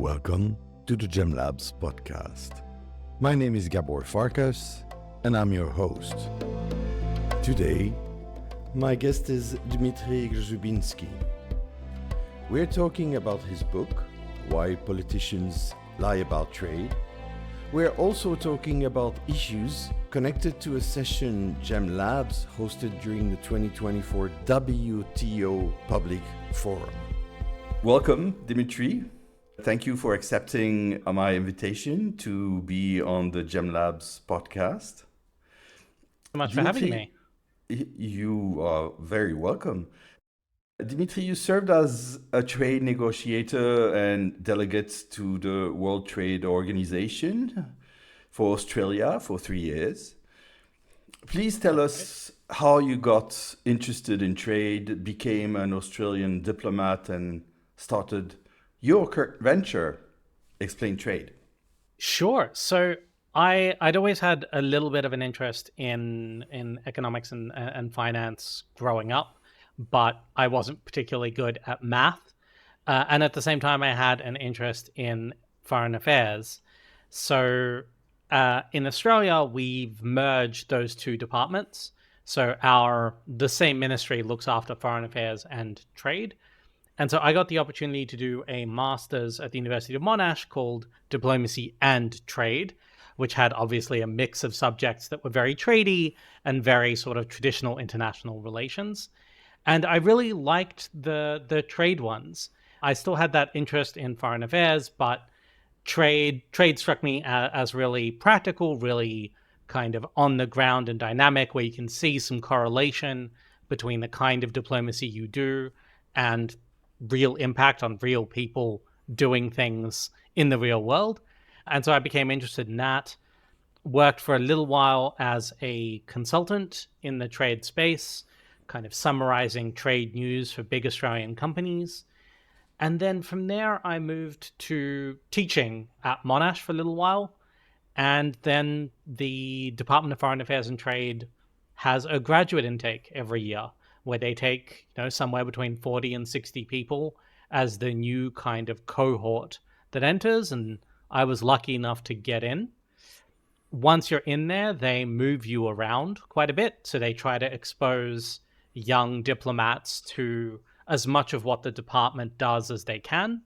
Welcome to the Gem Labs podcast. My name is Gabor Farkas, and I'm your host. Today, my guest is Dmitry Grozoubinski. We're talking about his book, Why Politicians Lie About Trade. We're also talking about issues connected to a session Gem Labs hosted during the 2024 WTO Public Forum. Welcome, Dmitry. Thank you for accepting my invitation to be on the Gem Labs podcast. So much for having me. You are very welcome. Dmitry, you served as a trade negotiator and delegate to the World Trade Organization for Australia for 3 years. Please tell us how you got interested in trade, became an Australian diplomat, and started your current venture, ExplainTrade. Sure. So I'd always had a little bit of an interest in economics and finance growing up, but I wasn't particularly good at math. And at the same time, I had an interest in foreign affairs. So in Australia, we've merged those two departments. So the same ministry looks after foreign affairs and trade. And so I got the opportunity to do a master's at the University of Monash called Diplomacy and Trade, which had obviously a mix of subjects that were very tradey and very sort of traditional international relations. And I really liked the trade ones. I still had that interest in foreign affairs, but trade struck me as really practical, really kind of on the ground and dynamic, where you can see some correlation between the kind of diplomacy you do and real impact on real people doing things in the real world. And so I became interested in that, worked for a little while as a consultant in the trade space, kind of summarizing trade news for big Australian companies. And then from there, I moved to teaching at Monash for a little while. And then the Department of Foreign Affairs and Trade has a graduate intake every year, where they take, somewhere between 40 and 60 people as the new kind of cohort that enters. And I was lucky enough to get in. Once you're in there, they move you around quite a bit. So they try to expose young diplomats to as much of what the department does as they can.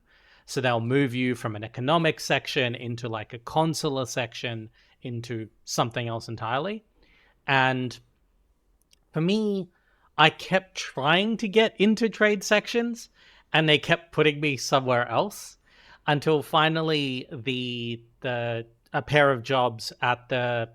So they'll move you from an economic section into like a consular section into something else entirely. And for me, I kept trying to get into trade sections, and they kept putting me somewhere else until finally a pair of jobs at the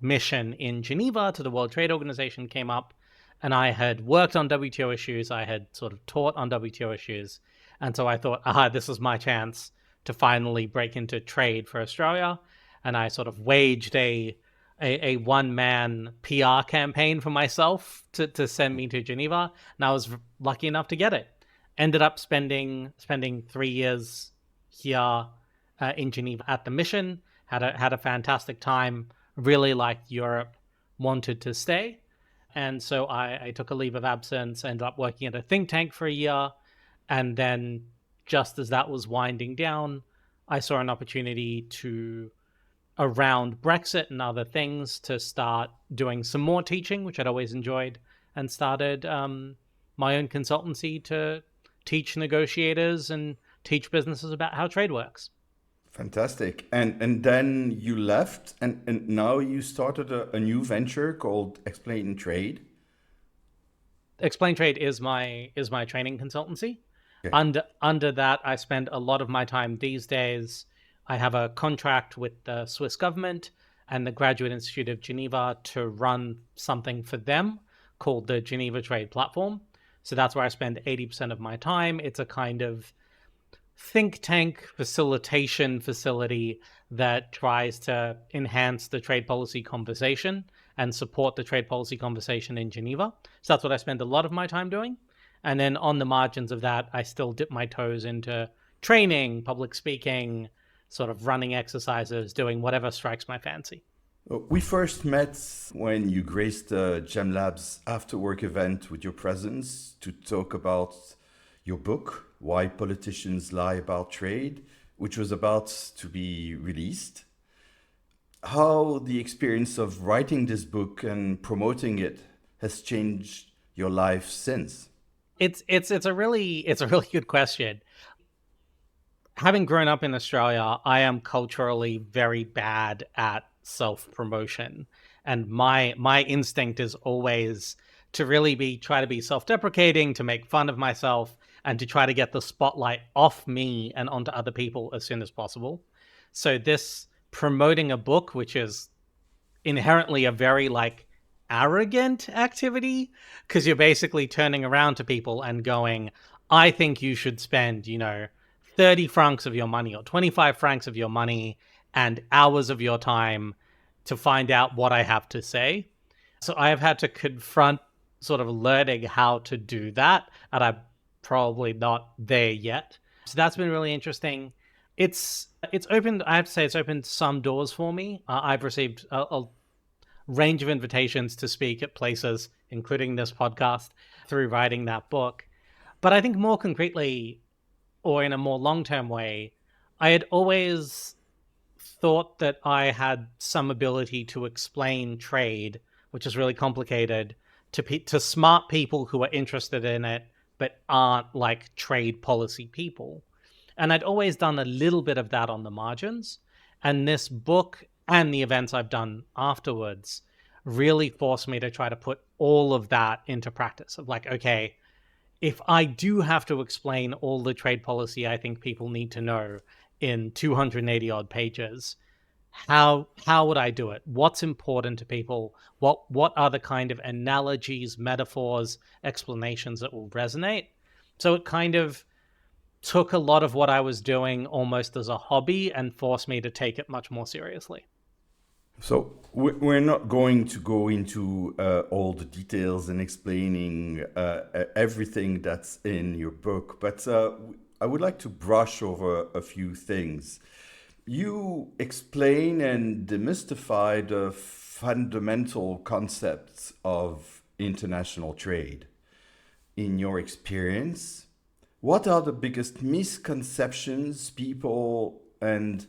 mission in Geneva to the World Trade Organization came up, and I had worked on WTO issues. I had sort of taught on WTO issues. And so I thought, this is my chance to finally break into trade for Australia. And I sort of waged a one-man PR campaign for myself to send me to Geneva, and I was lucky enough to get it. Ended up spending 3 years here in Geneva at the mission. Had a fantastic time. Really liked Europe. Wanted to stay, and so I took a leave of absence. Ended up working at a think tank for a year, and then just as that was winding down, I saw an opportunity around Brexit and other things to start doing some more teaching, which I'd always enjoyed, and started my own consultancy to teach negotiators and teach businesses about how trade works. Fantastic. And then you left, and now you started a new venture called ExplainTrade. ExplainTrade is my training consultancy. Okay. Under that, I spend a lot of my time these days. I have a contract with the Swiss government and the Graduate Institute of Geneva to run something for them called the Geneva Trade Platform. So that's where I spend 80% of my time. It's a kind of think tank facilitation facility that tries to enhance the trade policy conversation and support the trade policy conversation in Geneva. So that's what I spend a lot of my time doing. And then on the margins of that, I still dip my toes into training, public speaking, sort of running exercises, doing whatever strikes my fancy. We first met when you graced the Gem Labs after work event with your presence to talk about your book, Why Politicians Lie About Trade, which was about to be released. How the experience of writing this book and promoting it has changed your life since? It's a really good question. Having grown up in Australia, I am culturally very bad at self-promotion. And my instinct is always to really try to be self-deprecating, to make fun of myself, and to try to get the spotlight off me and onto other people as soon as possible. So this promoting a book, which is inherently a very arrogant activity, because you're basically turning around to people and going, I think you should spend 30 francs of your money or 25 francs of your money and hours of your time to find out what I have to say. So I have had to confront sort of learning how to do that, and I'm probably not there yet. So that's been really interesting. It's opened, I have to say, it's opened some doors for me. I've received a range of invitations to speak at places, including this podcast, through writing that book. But I think more concretely, or in a more long-term way, I had always thought that I had some ability to explain trade, which is really complicated, to smart people who are interested in it, but aren't trade policy people. And I'd always done a little bit of that on the margins. And this book and the events I've done afterwards really forced me to try to put all of that into practice of okay, if I do have to explain all the trade policy I think people need to know in 280 odd pages, how would I do it? What's important to people? What are the kind of analogies, metaphors, explanations that will resonate? So it kind of took a lot of what I was doing almost as a hobby and forced me to take it much more seriously. So we're not going to go into all the details and explaining everything that's in your book, but I would like to brush over a few things. You explain and demystify the fundamental concepts of international trade. In your experience, what are the biggest misconceptions people and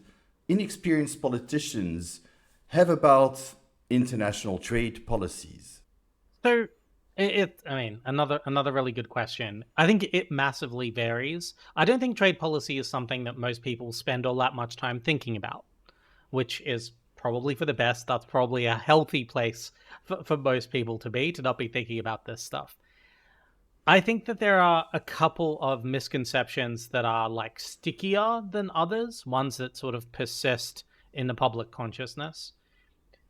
inexperienced politicians have about international trade policies? So another really good question. I think it massively varies. I don't think trade policy is something that most people spend all that much time thinking about, which is probably for the best. That's probably a healthy place for most people to not be thinking about this stuff. I think that there are a couple of misconceptions that are stickier than others, ones that sort of persist in the public consciousness.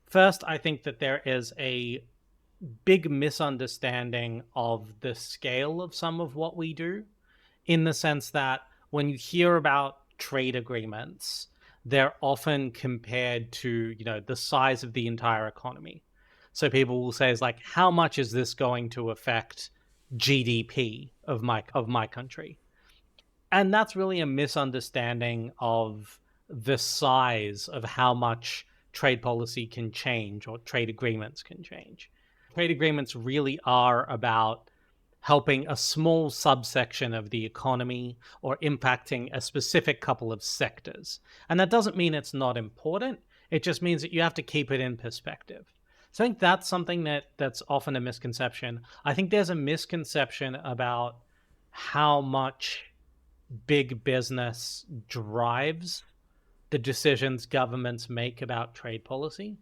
First, I think that there is a big misunderstanding of the scale of some of what we do, in the sense that when you hear about trade agreements, they're often compared to, the size of the entire economy. So people will say, how much is this going to affect GDP of my country? And that's really a misunderstanding of the size of how much trade policy can change or trade agreements can change. Trade agreements really are about helping a small subsection of the economy or impacting a specific couple of sectors. And that doesn't mean it's not important. It just means that you have to keep it in perspective. So I think that's something that's often a misconception. I think there's a misconception about how much big business drives the decisions governments make about trade policy.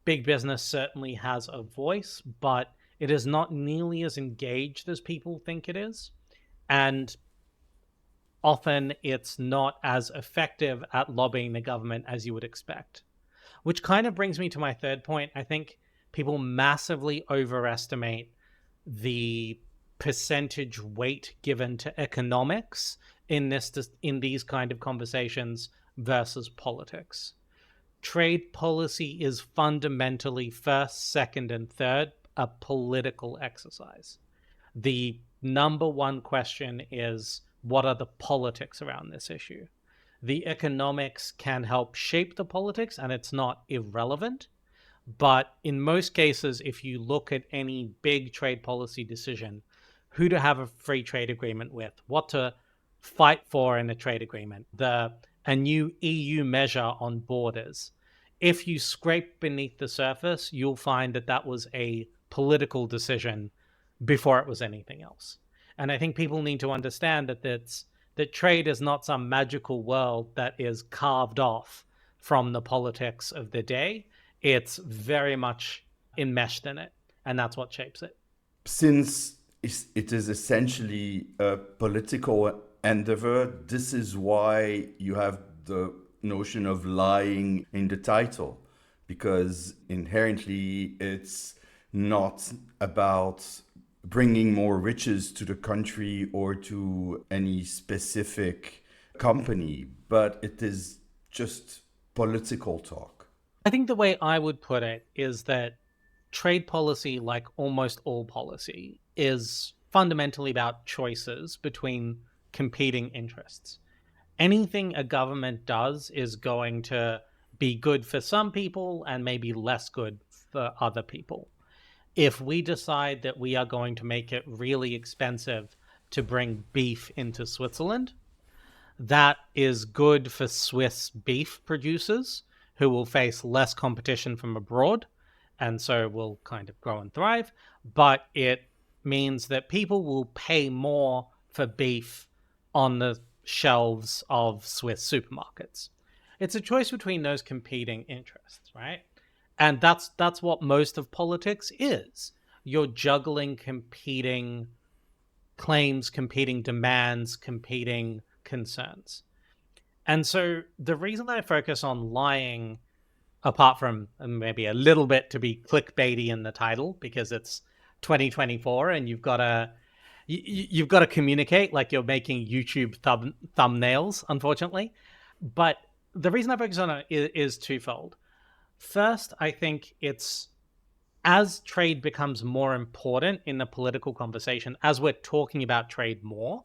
Big business certainly has a voice, but it is not nearly as engaged as people think it is. And often it's not as effective at lobbying the government as you would expect. Which kind of brings me to my third point. I think people massively overestimate the percentage weight given to economics in these kind of conversations versus politics. Trade policy is fundamentally first, second, and third a political exercise. The number one question is, what are the politics around this issue? The economics can help shape the politics, and it's not irrelevant. But in most cases, if you look at any big trade policy decision, who to have a free trade agreement with, what to fight for in a trade agreement, the a new EU measure on borders. If you scrape beneath the surface, you'll find that that was a political decision before it was anything else. And I think people need to understand that trade is not some magical world that is carved off from the politics of the day. It's very much enmeshed in it, and that's what shapes it. Since it is essentially a political endeavor, this is why you have the notion of lying in the title, because inherently it's not about bringing more riches to the country or to any specific company, but it is just political talk. I think the way I would put it is that trade policy, like almost all policy, is fundamentally about choices between competing interests. Anything a government does is going to be good for some people and maybe less good for other people. If we decide that we are going to make it really expensive to bring beef into Switzerland, that is good for Swiss beef producers who will face less competition from abroad and so will kind of grow and thrive. But it means that people will pay more for beef on the shelves of Swiss supermarkets. It's a choice between those competing interests, right? And that's what most of politics is. You're juggling competing claims, competing demands, competing concerns. And so the reason I focus on lying, apart from maybe a little bit to be clickbaity in the title, because it's 2024 and you've got to communicate like you're making YouTube thumbnails, unfortunately. But the reason I focus on it is twofold. First, I think it's as trade becomes more important in the political conversation, as we're talking about trade more,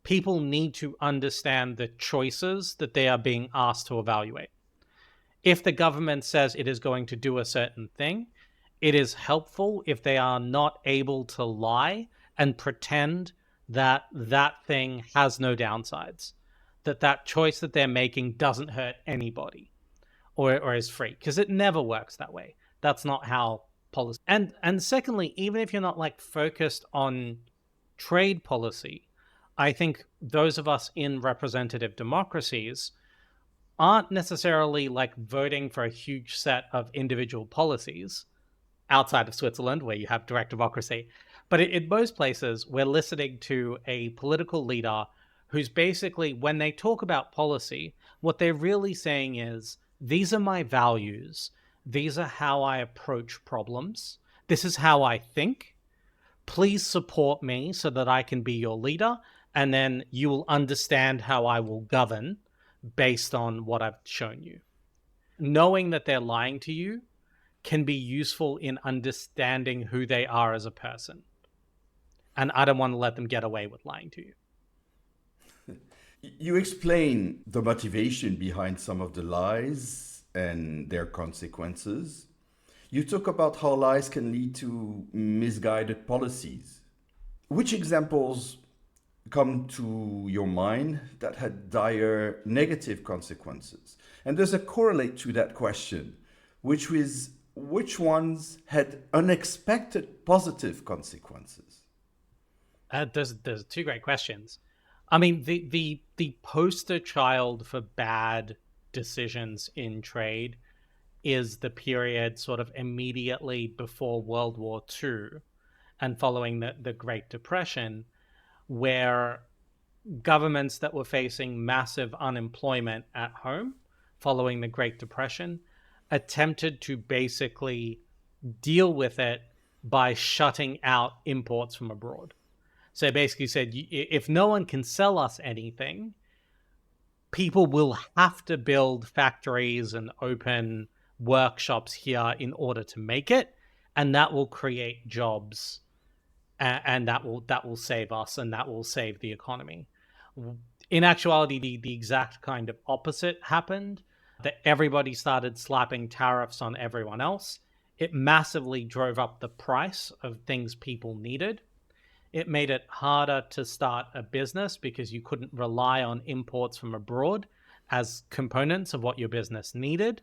people need to understand the choices that they are being asked to evaluate. If the government says it is going to do a certain thing, it is helpful if they are not able to lie and pretend that that thing has no downsides, that choice that they're making doesn't hurt anybody or is free, because it never works that way. That's not how policy. And secondly, even if you're not like focused on trade policy, I think those of us in representative democracies aren't necessarily like voting for a huge set of individual policies outside of Switzerland, where you have direct democracy. But in most places, we're listening to a political leader who's basically, when they talk about policy, what they're really saying is, these are my values. These are how I approach problems. This is how I think. Please support me so that I can be your leader. And then you will understand how I will govern based on what I've shown you. Knowing that they're lying to you can be useful in understanding who they are as a person. And I don't want to let them get away with lying to you. You explain the motivation behind some of the lies and their consequences. You talk about how lies can lead to misguided policies. Which examples come to your mind that had dire negative consequences? And there's a correlate to that question, which was which ones had unexpected positive consequences? There's two great questions. I mean, the poster child for bad decisions in trade is the period sort of immediately before World War II and following the Great Depression, where governments that were facing massive unemployment at home following the Great Depression attempted to basically deal with it by shutting out imports from abroad. So they basically said, if no one can sell us anything, people will have to build factories and open workshops here in order to make it, and that will create jobs, and that will save us, and that will save the economy. In actuality, the exact kind of opposite happened, that everybody started slapping tariffs on everyone else. It massively drove up the price of things people needed. It made it harder to start a business because you couldn't rely on imports from abroad as components of what your business needed.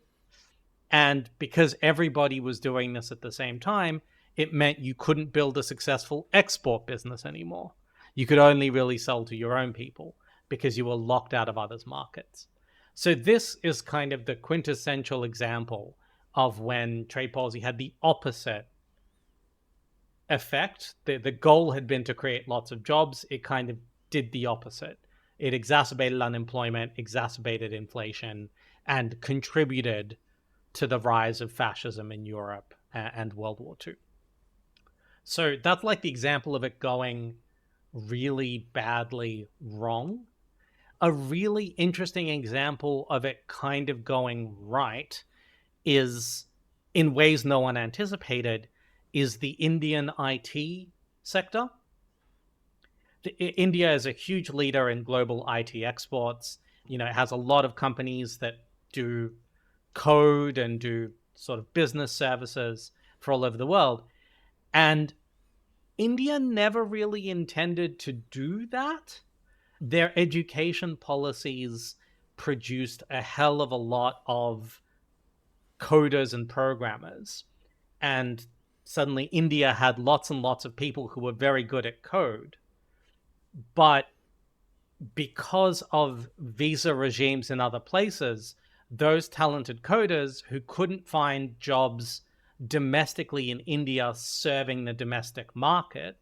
And because everybody was doing this at the same time, it meant you couldn't build a successful export business anymore. You could only really sell to your own people because you were locked out of others' markets. So this is kind of the quintessential example of when trade policy had the opposite effect. The goal had been to create lots of jobs. It kind of did the opposite. It exacerbated unemployment, exacerbated inflation, and contributed to the rise of fascism in Europe and World War II. So that's like the example of it going really badly wrong. A really interesting example of it kind of going right is, in ways no one anticipated, is the Indian IT sector. India is a huge leader in global IT exports. It has a lot of companies that do code and do sort of business services for all over the world. And India never really intended to do that. Their education policies produced a hell of a lot of coders and programmers. And suddenly India had lots and lots of people who were very good at code. But because of visa regimes in other places, those talented coders who couldn't find jobs domestically in India serving the domestic market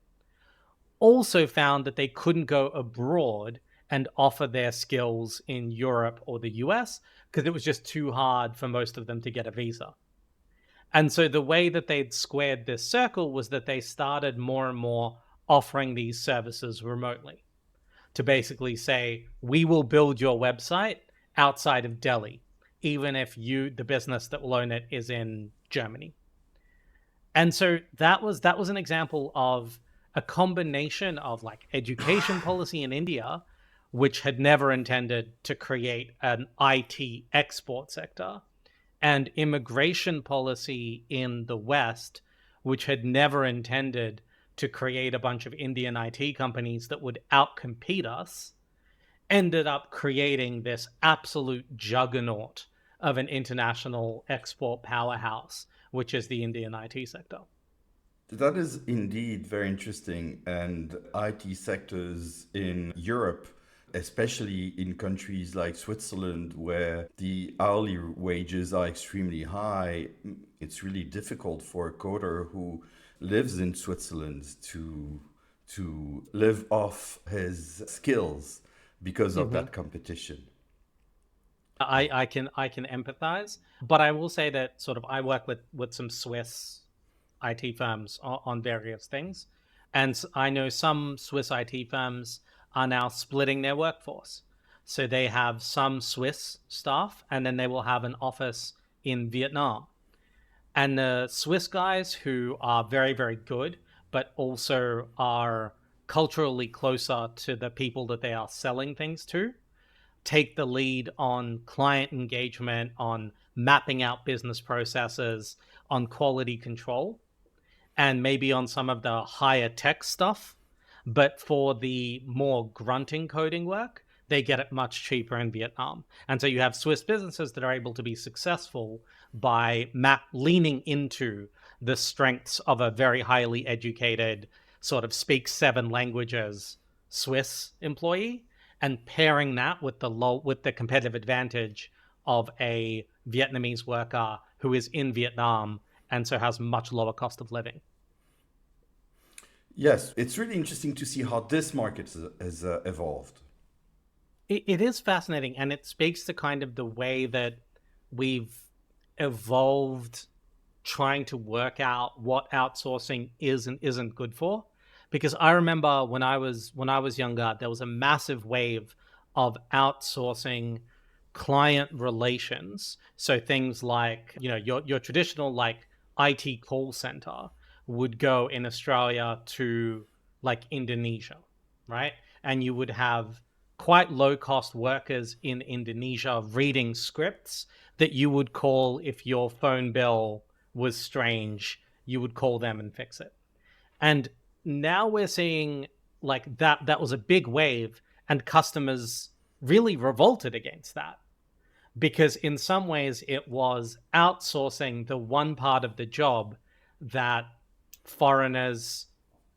also found that they couldn't go abroad and offer their skills in Europe or the US because it was just too hard for most of them to get a visa. And so the way that they'd squared this circle was that they started more and more offering these services remotely, to basically say, we will build your website outside of Delhi, even if the business that will own it, is in Germany. And so that was an example of a combination of like education policy in India, which had never intended to create an IT export sector, and immigration policy in the West, which had never intended to create a bunch of Indian IT companies that would outcompete us, ended up creating this absolute juggernaut of an international export powerhouse, which is the Indian IT sector. That is indeed very interesting. And IT sectors in Europe, especially in countries like Switzerland, where the hourly wages are extremely high, it's really difficult for a coder who lives in Switzerland to live off his skills because of that competition. I can empathize, but I will say that sort of I work with some Swiss IT firms on various things, and I know some Swiss IT firms are now splitting their workforce. So they have some Swiss staff, and then they will have an office in Vietnam. And the Swiss guys, who are very, very good, but also are culturally closer to the people that they are selling things to, take the lead on client engagement, on mapping out business processes, on quality control, and maybe on some of the higher tech stuff. But for the more grunting coding work, they get it much cheaper in Vietnam. And so you have Swiss businesses that are able to be successful by leaning into the strengths of a very highly educated, sort of speaks 7 languages Swiss employee, and pairing that with the competitive advantage of a Vietnamese worker who is in Vietnam and so has much lower cost of living. Yes, it's really interesting to see how this market has evolved. It is fascinating, and it speaks to kind of the way that we've evolved trying to work out what outsourcing is and isn't good for. Because I remember when I was younger, there was a massive wave of outsourcing client relations. So things like, your traditional like IT call center would go in Australia to like Indonesia, right? And you would have quite low cost workers in Indonesia reading scripts that you would call if your phone bill was strange, you would call them and fix it. And now we're seeing like that was a big wave, and customers really revolted against that. because in some ways it was outsourcing the one part of the job that foreigners,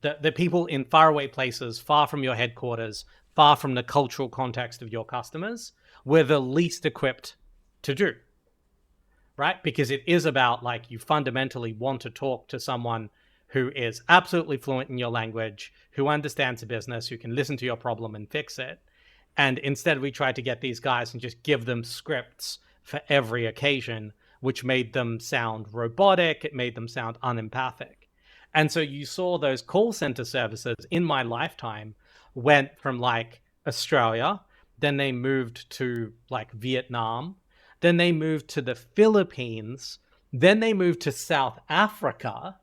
the people in faraway places, far from your headquarters, far from the cultural context of your customers, were the least equipped to do, right? Because it is about, like, you fundamentally want to talk to someone who is absolutely fluent in your language, who understands the business, who can listen to your problem and fix it. And instead, we tried to get these guys and just give them scripts for every occasion, which made them sound robotic. It made them sound unempathic. And so you saw those call center services in my lifetime went from like Australia, then they moved to like Vietnam, then they moved to the Philippines, then they moved to South Africa,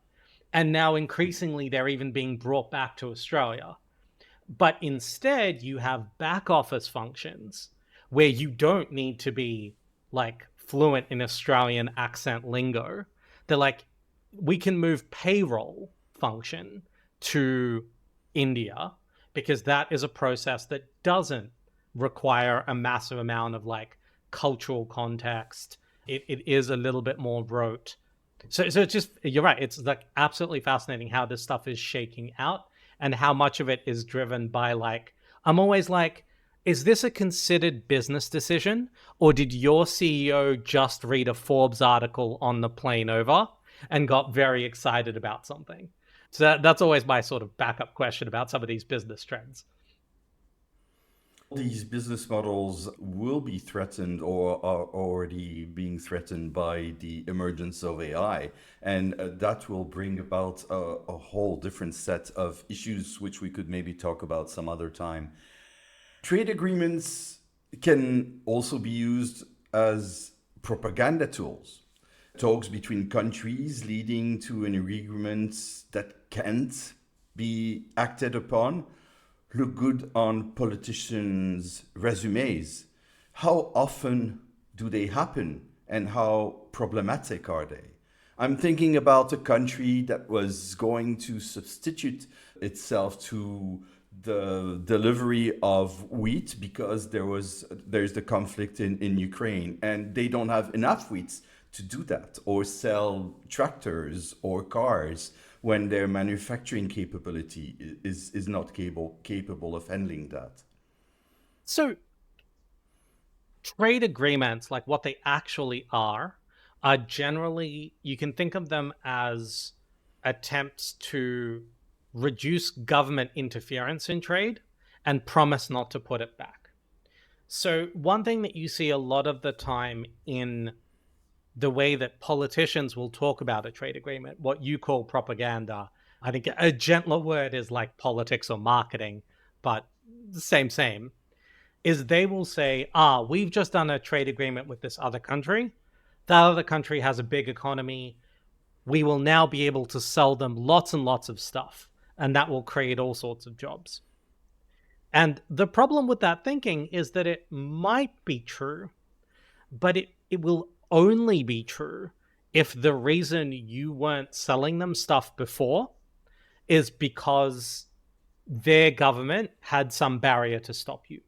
and now increasingly they're even being brought back to Australia. But instead, you have back office functions where you don't need to be like fluent in Australian accent lingo. They're like, we can move payroll function to India because that is a process that doesn't require a massive amount of like cultural context. It is a little bit more rote. So it's just, you're right. It's like absolutely fascinating how this stuff is shaking out and how much of it is driven by like, I'm always like, is this a considered business decision, or did your CEO just read a Forbes article on the plane over and got very excited about something? So that's always my sort of backup question about some of these business trends. These business models will be threatened or are already being threatened by the emergence of AI. And that will bring about a whole different set of issues, which we could maybe talk about some other time. Trade agreements can also be used as propaganda tools. Talks between countries leading to an agreement that can't be acted upon look good on politicians' resumes. How often do they happen and how problematic are they? I'm thinking about a country that was going to substitute itself to the delivery of wheat because there's the conflict in Ukraine, and they don't have enough wheat to do that, or sell tractors or cars when their manufacturing capability is not capable of handling that. So trade agreements, like what they actually are generally, you can think of them as attempts to reduce government interference in trade and promise not to put it back. So one thing that you see a lot of the time in the way that politicians will talk about a trade agreement, what you call propaganda, I think a gentler word is like politics or marketing, but same, is they will say, we've just done a trade agreement with this other country. That other country has a big economy. We will now be able to sell them lots and lots of stuff, and that will create all sorts of jobs. And the problem with that thinking is that it might be true, but it will only be true if the reason you weren't selling them stuff before is because their government had some barrier to stop you.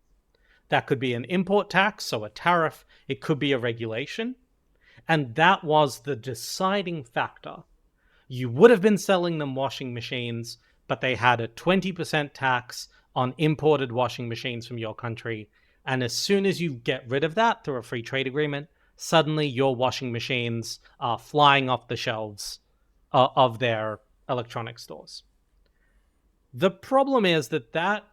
That could be an import tax, so a tariff. It could be a regulation. And that was the deciding factor. You would have been selling them washing machines, but they had a 20% tax on imported washing machines from your country. And as soon as you get rid of that through a free trade agreement, suddenly your washing machines are flying off the shelves of their electronic stores. The problem is that that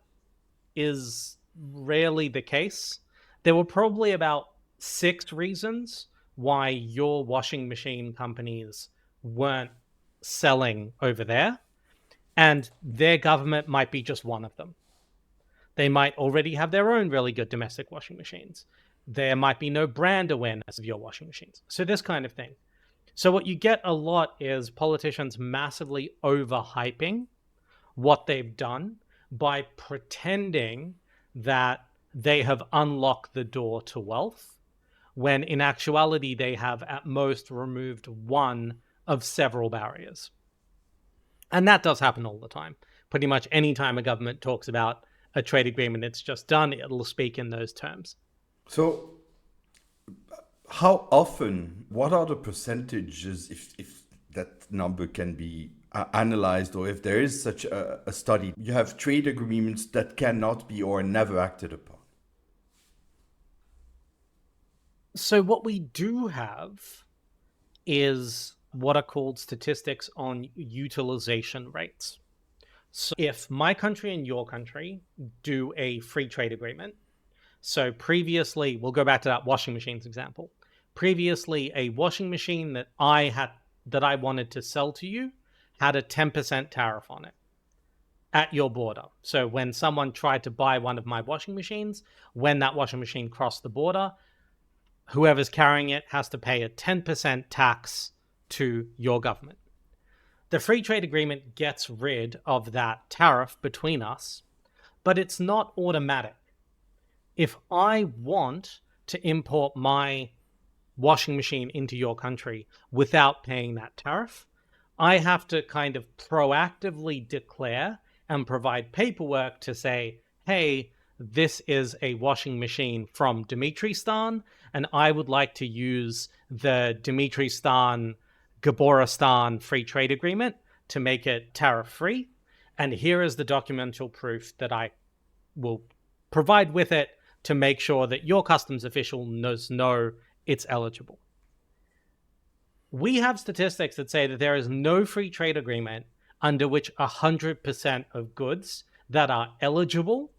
is rarely the case. There were probably about 6 reasons why your washing machine companies weren't selling over there, and their government might be just one of them. They might already have their own really good domestic washing machines. There might be no brand awareness of your washing machines. So this kind of thing. So what you get a lot is politicians massively overhyping what they've done by pretending that they have unlocked the door to wealth, when in actuality they have at most removed one of several barriers. And that does happen all the time. Pretty much any time a government talks about a trade agreement it's just done, it'll speak in those terms. So How often, what are the percentages, if that number can be analyzed, or if there is such a study, you have trade agreements that cannot be or never acted upon? So what we do have is what are called statistics on utilization rates. So if my country and your country do a free trade agreement, so previously, we'll go back to that washing machines example. Previously, a washing machine that I wanted to sell to you had a 10% tariff on it at your border. So when someone tried to buy one of my washing machines, when that washing machine crossed the border, whoever's carrying it has to pay a 10% tax to your government. The free trade agreement gets rid of that tariff between us, but it's not automatic. If I want to import my washing machine into your country without paying that tariff, I have to kind of proactively declare and provide paperwork to say, hey, this is a washing machine from Dmitry-stan, and I would like to use the Dmitry-stan Gaboristan free trade agreement to make it tariff free. And here is the documental proof that I will provide with it to make sure that your customs official knows it's eligible. We have statistics that say that there is no free trade agreement under which 100% of goods that are eligible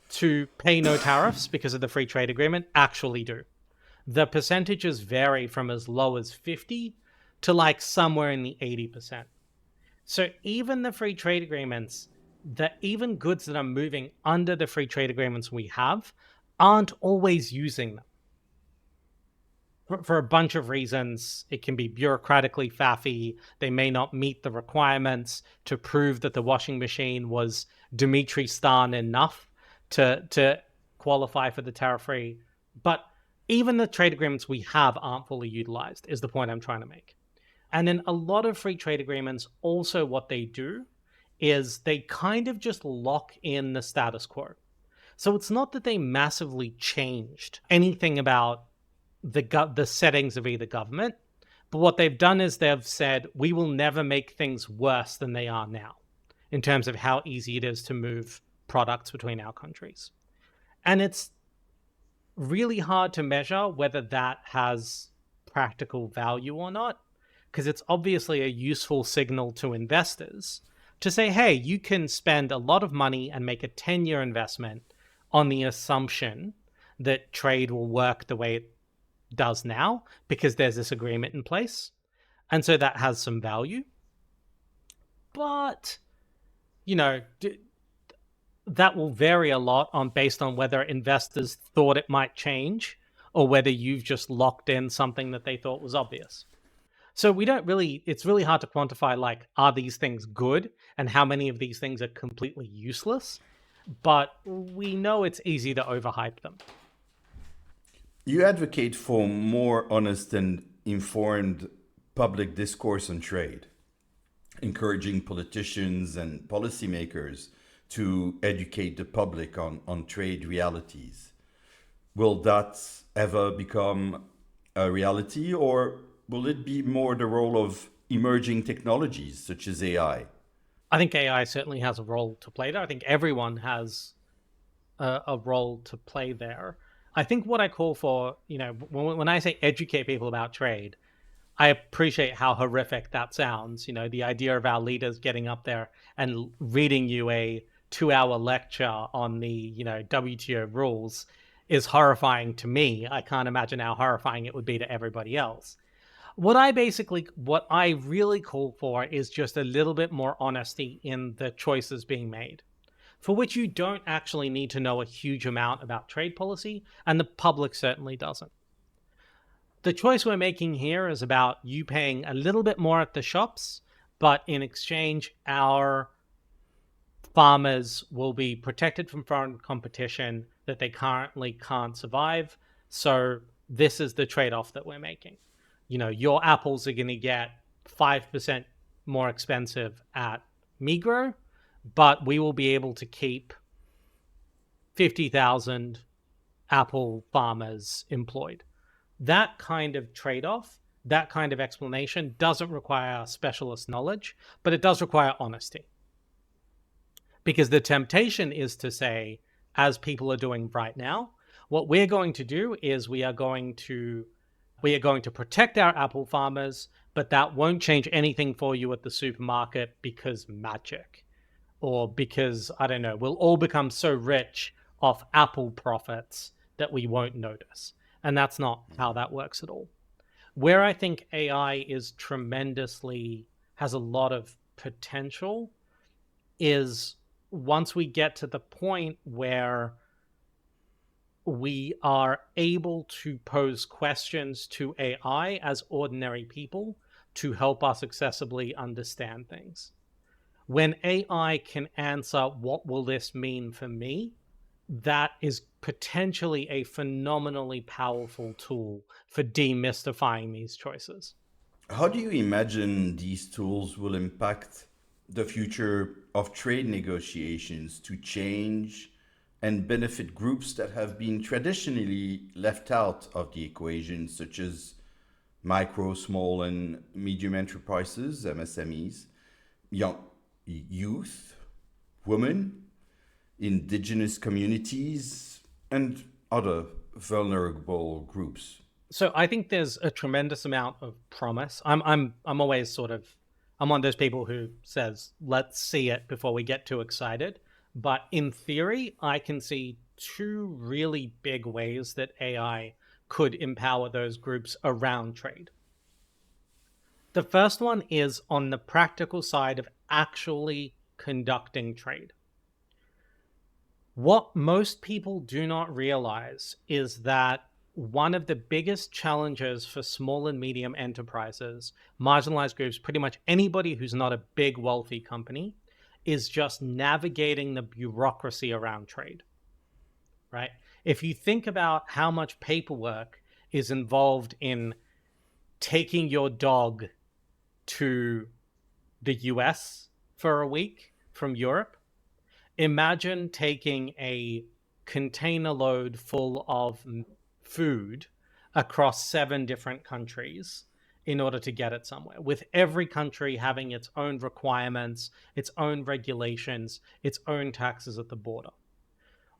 to pay no tariffs because of the free trade agreement actually do. The percentages vary from as low as 50 to like somewhere in the 80%. So even the free trade agreements, that even goods that are moving under the free trade agreements we have aren't always using them. For a bunch of reasons, it can be bureaucratically faffy. They may not meet the requirements to prove that the washing machine was Dmitry-stan enough to qualify for the tariff-free. But even the trade agreements we have aren't fully utilized, is the point I'm trying to make. And in a lot of free trade agreements, also what they do is they kind of just lock in the status quo. So it's not that they massively changed anything about the settings of either government, but what they've done is they've said, we will never make things worse than they are now in terms of how easy it is to move products between our countries. And it's really hard to measure whether that has practical value or not, because it's obviously a useful signal to investors to say, hey, you can spend a lot of money and make a 10-year investment on the assumption that trade will work the way it does now because there's this agreement in place. And so that has some value. But, that will vary a lot based on whether investors thought it might change or whether you've just locked in something that they thought was obvious. So it's really hard to quantify, like, are these things good and how many of these things are completely useless? But we know it's easy to overhype them. You advocate for more honest and informed public discourse on trade, encouraging politicians and policymakers to educate the public on trade realities. Will that ever become a reality, or will it be more the role of emerging technologies such as AI? I think AI certainly has a role to play there. I think everyone has a role to play there. I think what I call for, when I say educate people about trade, I appreciate how horrific that sounds. The idea of our leaders getting up there and reading you a 2-hour lecture on the, WTO rules is horrifying to me. I can't imagine how horrifying it would be to everybody else. What I really call for is just a little bit more honesty in the choices being made, for which you don't actually need to know a huge amount about trade policy, and the public certainly doesn't. The choice we're making here is about you paying a little bit more at the shops, but in exchange, our farmers will be protected from foreign competition that they currently can't survive. So this is the trade-off that we're making. Your apples are going to get 5% more expensive at Migros, but we will be able to keep 50,000 apple farmers employed. That kind of trade-off, that kind of explanation doesn't require specialist knowledge, but it does require honesty. Because the temptation is to say, as people are doing right now, what we're going to do is we are going to protect our apple farmers, but that won't change anything for you at the supermarket because magic, or because, I don't know, we'll all become so rich off apple profits that we won't notice. And that's not how that works at all. Where I think AI has a lot of potential is once we get to the point where we are able to pose questions to AI as ordinary people to help us accessibly understand things. When AI can answer, what will this mean for me? That is potentially a phenomenally powerful tool for demystifying these choices. How do you imagine these tools will impact the future of trade negotiations to change and benefit groups that have been traditionally left out of the equation, such as micro, small, and medium enterprises, MSMEs, young youth, women, indigenous communities, and other vulnerable groups? So I think there's a tremendous amount of promise. I'm always sort of, I'm one of those people who says, let's see it before we get too excited. But in theory, I can see two really big ways that AI could empower those groups around trade. The first one is on the practical side of actually conducting trade. What most people do not realize is that one of the biggest challenges for small and medium enterprises, marginalized groups, pretty much anybody who's not a big, wealthy company, is just navigating the bureaucracy around trade, right? If you think about how much paperwork is involved in taking your dog to the US for a week from Europe, imagine taking a container load full of food across 7 different countries in order to get it somewhere, with every country having its own requirements, its own regulations, its own taxes at the border.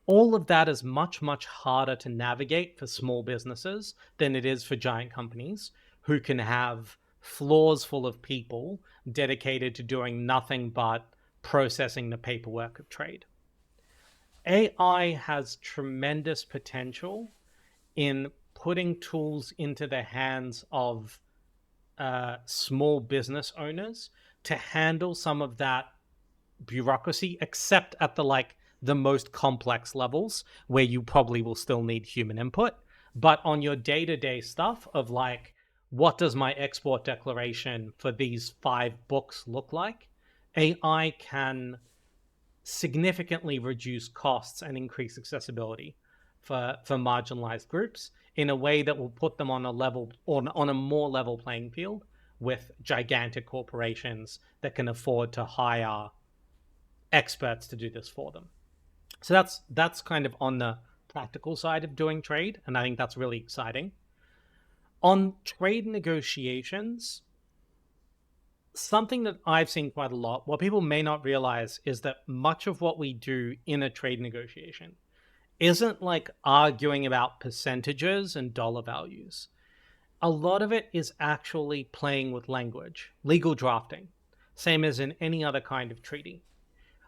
All of that is much, much harder to navigate for small businesses than it is for giant companies who can have floors full of people dedicated to doing nothing but processing the paperwork of trade. AI has tremendous potential in putting tools into the hands of small business owners to handle some of that bureaucracy, except at the most complex levels where you probably will still need human input. But on your day-to-day stuff of what does my export declaration for these 5 books look like? AI can significantly reduce costs and increase accessibility for marginalized groups in a way that will put them on a level, or on a more level playing field with gigantic corporations that can afford to hire experts to do this for them. So that's kind of on the practical side of doing trade, and I think that's really exciting. On trade negotiations, something that I've seen quite a lot, what people may not realize is that much of what we do in a trade negotiation isn't arguing about percentages and dollar values. A lot of it is actually playing with language, legal drafting, same as in any other kind of treaty.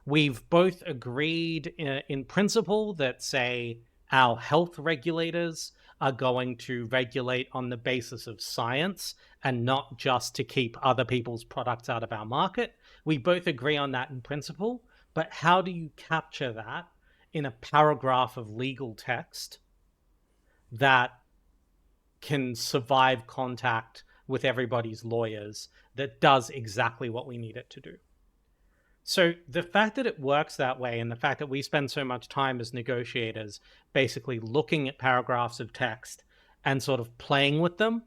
We've both agreed in principle that, say, our health regulators are going to regulate on the basis of science and not just to keep other people's products out of our market. We both agree on that in principle, but how do you capture that in a paragraph of legal text that can survive contact with everybody's lawyers that does exactly what we need it to do? So the fact that it works that way, and the fact that we spend so much time as negotiators basically looking at paragraphs of text and sort of playing with them,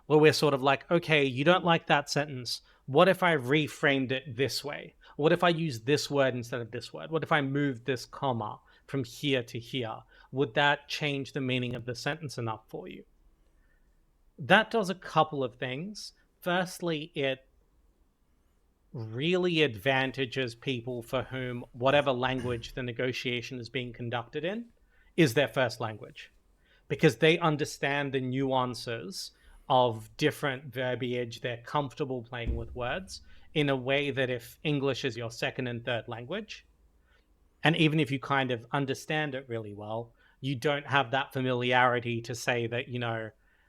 where we're sort of okay, you don't like that sentence. What if I reframed it this way? What if I use this word instead of this word? What if I moved this comma from here to here? Would that change the meaning of the sentence enough for you? That does a couple of things. Firstly, it really advantages people for whom whatever language the negotiation is being conducted in is their first language, because they understand the nuances of different verbiage. They're comfortable playing with words in a way that if English is your second and third language, and even if you kind of understand it really well, you don't have that familiarity to say that,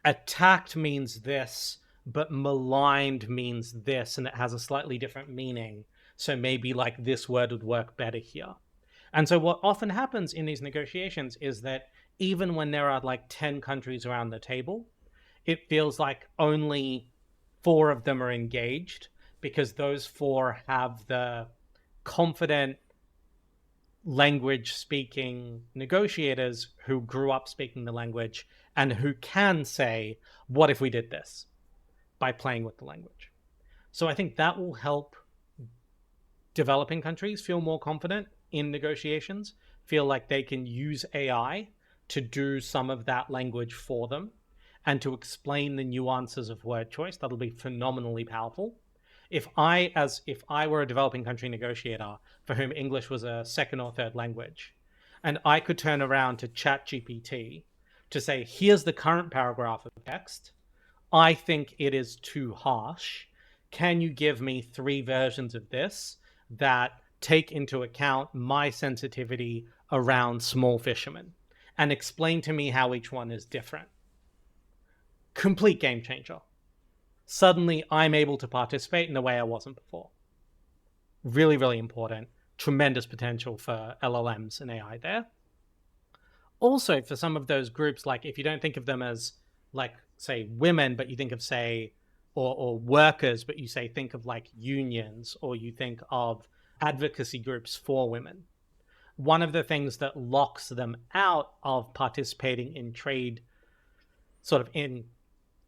attacked means this, but maligned means this, and it has a slightly different meaning. So maybe like this word would work better here. And so what often happens in these negotiations is that even when there are like 10 countries around the table, it feels like only 4 of them are engaged, because those 4 have the confident language speaking negotiators who grew up speaking the language and who can say, what if we did this, by playing with the language. So I think that will help developing countries feel more confident in negotiations, feel like they can use AI to do some of that language for them and to explain the nuances of word choice. That'll be phenomenally powerful. If I were a developing country negotiator for whom English was a second or third language, and I could turn around to ChatGPT to say, here's the current paragraph of text, I think it is too harsh. Can you give me 3 versions of this that take into account my sensitivity around small fishermen, and explain to me how each one is different? Complete game changer. Suddenly I'm able to participate in a way I wasn't before. Really, really important. Tremendous potential for LLMs and AI there. Also, for some of those groups, like if you don't think of them as like, say, women, but you think of, say, or workers, but you say think of like unions, or you think of advocacy groups for women. One of the things that locks them out of participating in trade, sort of in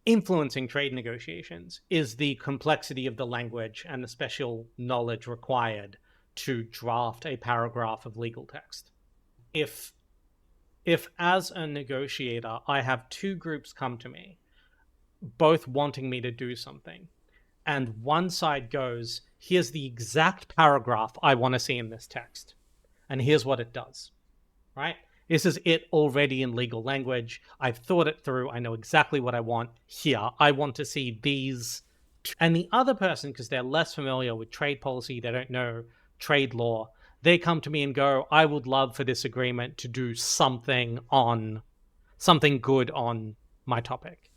influencing trade negotiations, is the complexity of the language and the special knowledge required to draft a paragraph of legal text. If as a negotiator, I have 2 groups come to me, both wanting me to do something, and one side goes, here's the exact paragraph I want to see in this text, and here's what it does, right? This is it already in legal language. I've thought it through. I know exactly what I want here. I want to see these. And the other person, because they're less familiar with trade policy, they don't know trade law, they come to me and go, I would love for this agreement to do something good on my topic.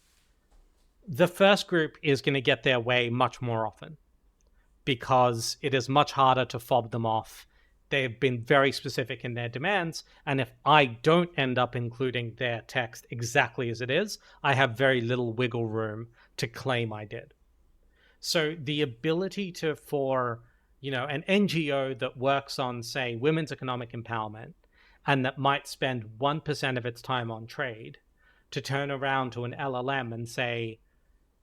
The first group is going to get their way much more often, because it is much harder to fob them off. They've been very specific in their demands, and if I don't end up including their text exactly as it is, I have very little wiggle room to claim I did. So the ability for an NGO that works on, say, women's economic empowerment, and that might spend 1% of its time on trade, to turn around to an LLM and say,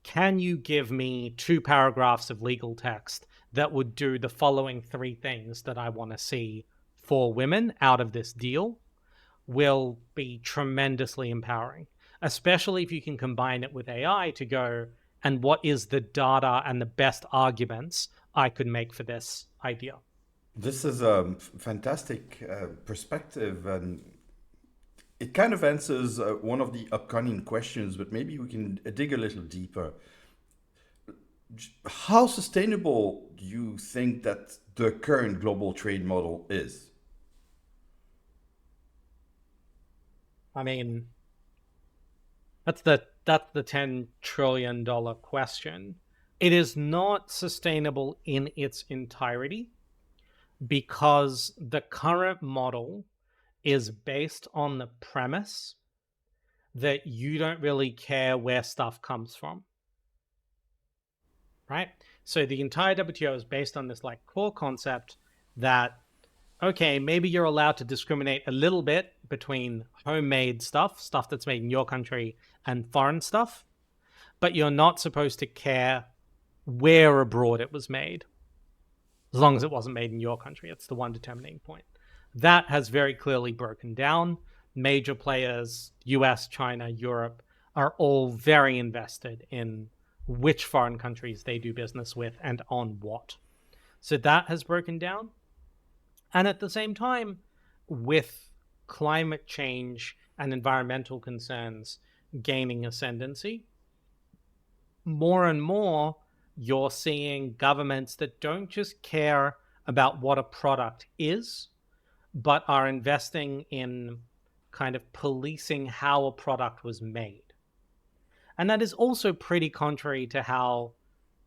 can you give me 2 paragraphs of legal text that would do the following 3 things that I want to see for women out of this deal, will be tremendously empowering, especially if you can combine it with AI to go, and what is the data and the best arguments I could make for this idea. This is a fantastic perspective, and it kind of answers one of the upcoming questions, but maybe we can dig a little deeper. How sustainable do you think that the current global trade model is? I mean, that's the $10 trillion question. It is not sustainable in its entirety, because the current model is based on the premise that you don't really care where stuff comes from, right? So the entire WTO is based on this like core concept that, okay, maybe you're allowed to discriminate a little bit between homemade stuff that's made in your country, and foreign stuff, but you're not supposed to care where abroad it was made, as long as it wasn't made in your country. It's the one determining point. That has very clearly broken down. Major players, US, China, Europe, are all very invested in which foreign countries they do business with and on what. So that has broken down. And at the same time, with climate change and environmental concerns gaining ascendancy, more and more you're seeing governments that don't just care about what a product is, but are investing in kind of policing how a product was made. And that is also pretty contrary to how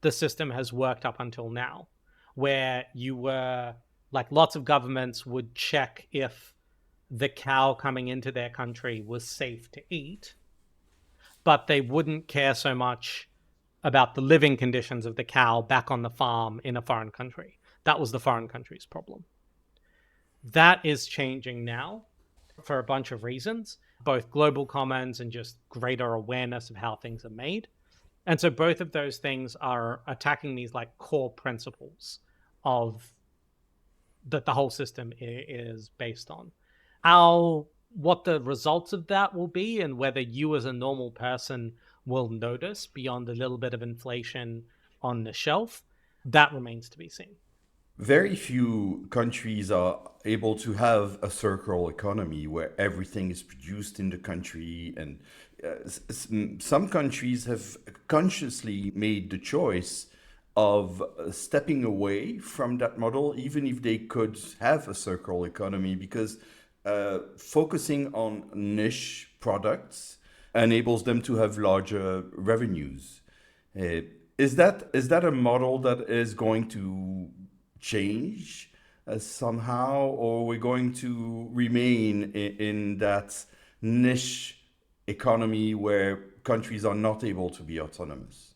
the system has worked up until now, where you were like lots of governments would check if the cow coming into their country was safe to eat, but they wouldn't care so much about the living conditions of the cow back on the farm in a foreign country. That was the foreign country's problem. That is changing now for a bunch of reasons, both global commons and just greater awareness of how things are made. And so both of those things are attacking these like core principles of that the whole system is based on. What the results of that will be and whether you as a normal person will notice beyond a little bit of inflation on the shelf, that remains to be seen. Very few countries are able to have a circular economy where everything is produced in the country, and some countries have consciously made the choice of stepping away from that model, even if they could have a circular economy, because focusing on niche products enables them to have larger revenues. Is that a model that is going to change somehow, or we're going to remain in that niche economy where countries are not able to be autonomous?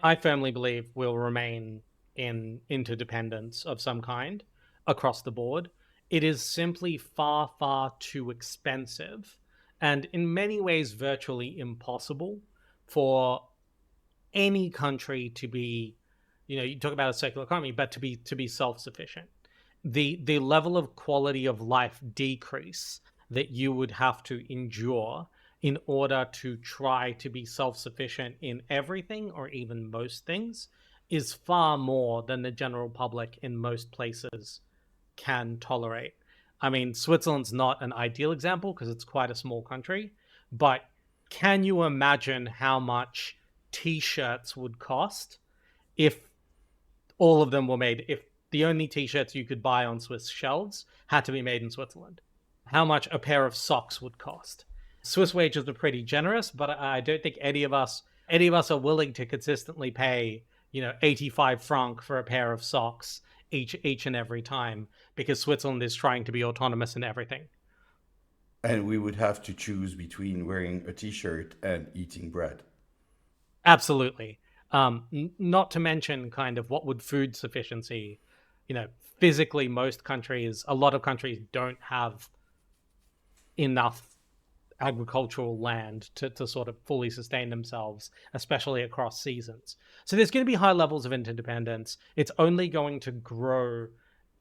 I firmly believe we'll remain in interdependence of some kind across the board. It is simply far, far too expensive and in many ways virtually impossible for any country to be, you talk about a circular economy, but to be self-sufficient. The level of quality of life decrease that you would have to endure in order to try to be self-sufficient in everything or even most things is far more than the general public in most places can tolerate. I mean, Switzerland's not an ideal example because it's quite a small country, but can you imagine how much t-shirts would cost if all of them were made, if the only t-shirts you could buy on Swiss shelves had to be made in Switzerland? How much a pair of socks would cost? Swiss wages are pretty generous, but I don't think any of us are willing to consistently pay, 85 franc for a pair of socks each and every time, because Switzerland is trying to be autonomous in everything. And we would have to choose between wearing a t-shirt and eating bread. Absolutely. Not to mention kind of what would food sufficiency, physically a lot of countries don't have enough agricultural land to sort of fully sustain themselves, especially across seasons. So there's going to be high levels of interdependence. It's only going to grow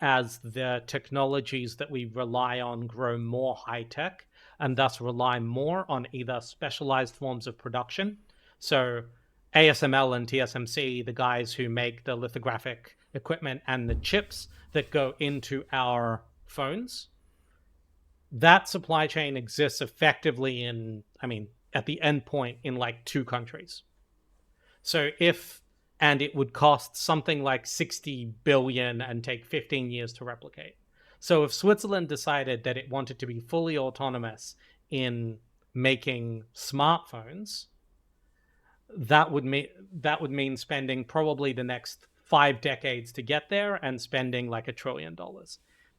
as the technologies that we rely on grow more high tech and thus rely more on either specialized forms of production. So ASML and TSMC, the guys who make the lithographic equipment and the chips that go into our phones, that supply chain exists effectively at the end point in like 2 countries. So it would cost something like 60 billion and take 15 years to replicate. So if Switzerland decided that it wanted to be fully autonomous in making smartphones, that would mean spending probably the next 5 decades to get there and spending like $1 trillion.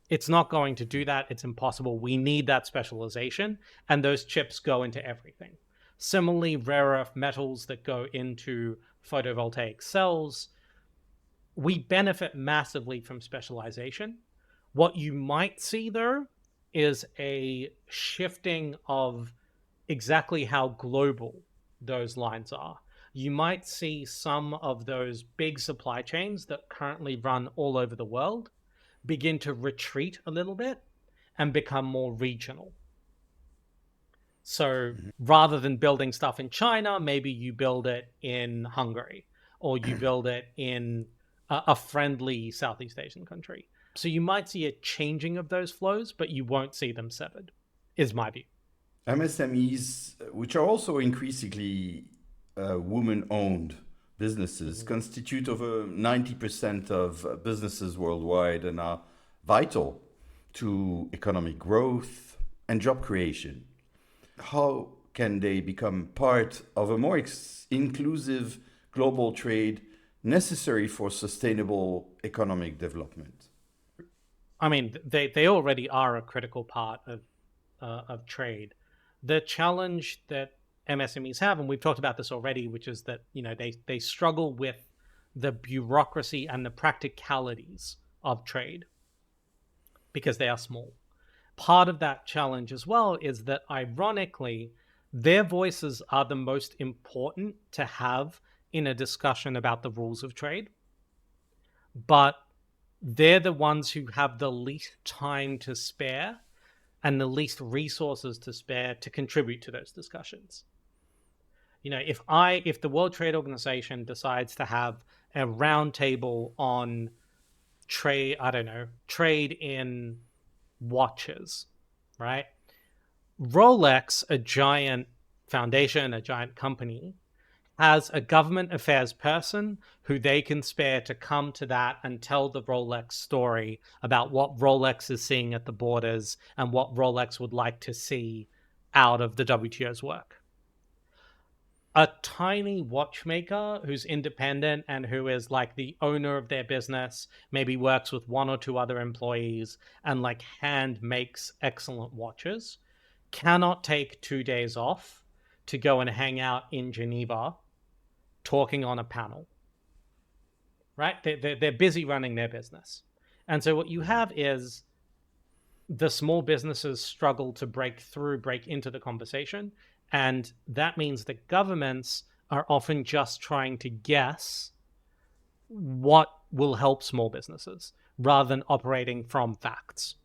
It's not going to do that. It's impossible. We need that specialization, and those chips go into everything. Similarly, rare earth metals that go into photovoltaic cells, we benefit massively from specialization. What you might see, though, is a shifting of exactly how global those lines are. You might see some of those big supply chains that currently run all over the world begin to retreat a little bit and become more regional. So rather than building stuff in China, maybe you build it in Hungary, or you build it in a friendly Southeast Asian country. So you might see a changing of those flows, but you won't see them severed, is my view. MSMEs, which are also increasingly women-owned businesses, constitute over 90% of businesses worldwide and are vital to economic growth and job creation. How can they become part of a more inclusive global trade necessary for sustainable economic development? I mean, they already are a critical part of trade. The challenge that MSMEs have, and we've talked about this already, which is that they struggle with the bureaucracy and the practicalities of trade because they are small. Part of that challenge as well is that, ironically, their voices are the most important to have in a discussion about the rules of trade, but they're the ones who have the least time to spare and the least resources to spare to contribute to those discussions. If the World Trade Organization decides to have a roundtable on trade, I don't know, trade in watches, right? Rolex, a giant foundation, a giant company, has a government affairs person who they can spare to come to that and tell the Rolex story about what Rolex is seeing at the borders and what Rolex would like to see out of the WTO's work. A tiny watchmaker who's independent and who is like the owner of their business, maybe works with one or two other employees and like hand makes excellent watches, cannot take 2 days off to go and hang out in Geneva talking on a panel, right? They're busy running their business. And so what you have is the small businesses struggle to break into the conversation. And that means that governments are often just trying to guess what will help small businesses rather than operating from facts.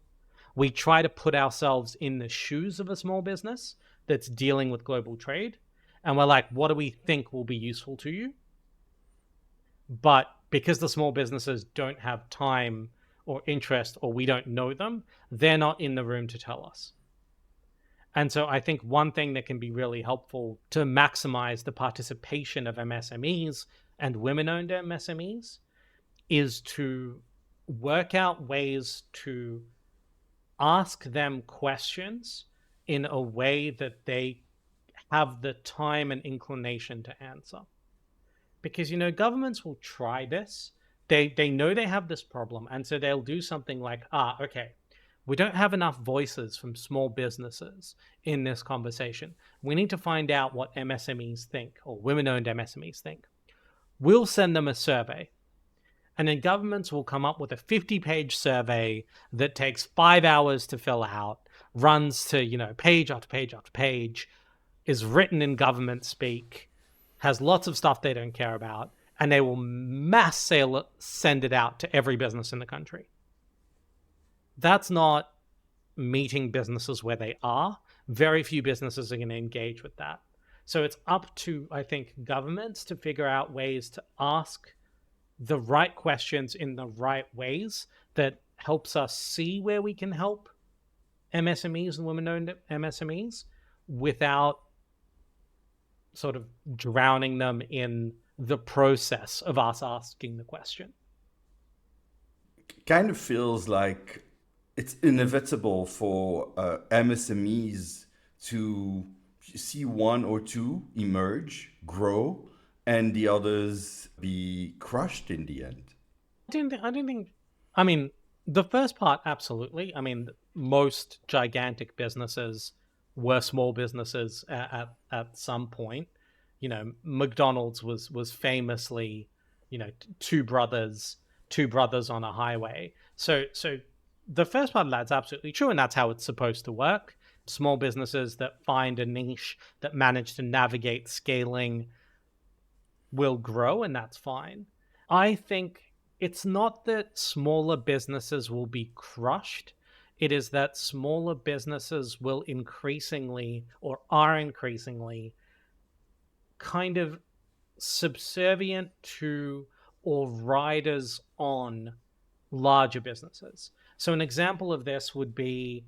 We try to put ourselves in the shoes of a small business that's dealing with global trade. And we're like, what do we think will be useful to you? But because the small businesses don't have time or interest, or we don't know them, they're not in the room to tell us. And so I think one thing that can be really helpful to maximize the participation of MSMEs and women-owned MSMEs is to work out ways to ask them questions in a way that they have the time and inclination to answer. Because, governments will try this. They know they have this problem, and so they'll do something like, okay, we don't have enough voices from small businesses in this conversation. We need to find out what MSMEs think, or women-owned MSMEs think. We'll send them a survey. And then governments will come up with a 50-page survey that takes 5 hours to fill out, runs to, page after page after page, is written in government speak, has lots of stuff they don't care about, and they will send it out to every business in the country. That's not meeting businesses where they are. Very few businesses are going to engage with that. So it's up to, I think, governments to figure out ways to ask the right questions in the right ways that helps us see where we can help MSMEs and women-owned MSMEs without sort of drowning them in the process of us asking the question. Kind of feels like it's inevitable for MSMEs to see one or two emerge, grow, and the others be crushed in the end. I don't think. I mean, the first part, absolutely. I mean, most gigantic businesses were small businesses at some point. McDonald's was famously, two brothers on a highway. So the first part of that's absolutely true, and that's how it's supposed to work. Small businesses that find a niche that manage to navigate scaling will grow, and that's fine. I think it's not that smaller businesses will be crushed. It is that smaller businesses will increasingly, or are increasingly, kind of subservient to or riders on larger businesses. So an example of this would be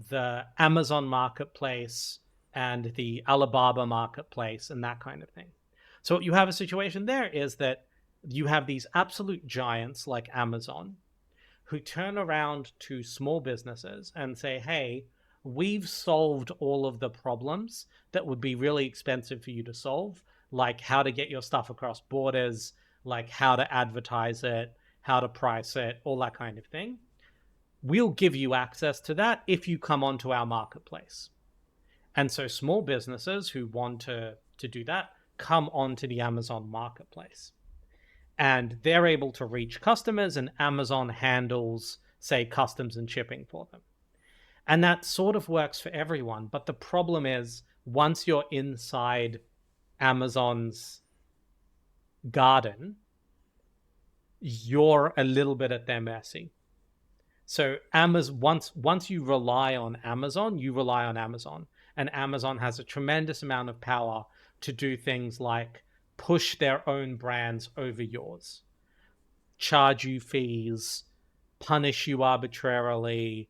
the Amazon marketplace and the Alibaba marketplace and that kind of thing. So what you have a situation there is that you have these absolute giants like Amazon who turn around to small businesses and say, hey, we've solved all of the problems that would be really expensive for you to solve, like how to get your stuff across borders, like how to advertise it, how to price it, all that kind of thing. We'll give you access to that if you come onto our marketplace. And so small businesses who want to do that come onto the Amazon marketplace. And they're able to reach customers, and Amazon handles, say, customs and shipping for them. And that sort of works for everyone. But the problem is, once you're inside Amazon's garden, you're a little bit at their mercy. So once you rely on Amazon, you rely on Amazon. And Amazon has a tremendous amount of power to do things like push their own brands over yours, charge you fees, punish you arbitrarily,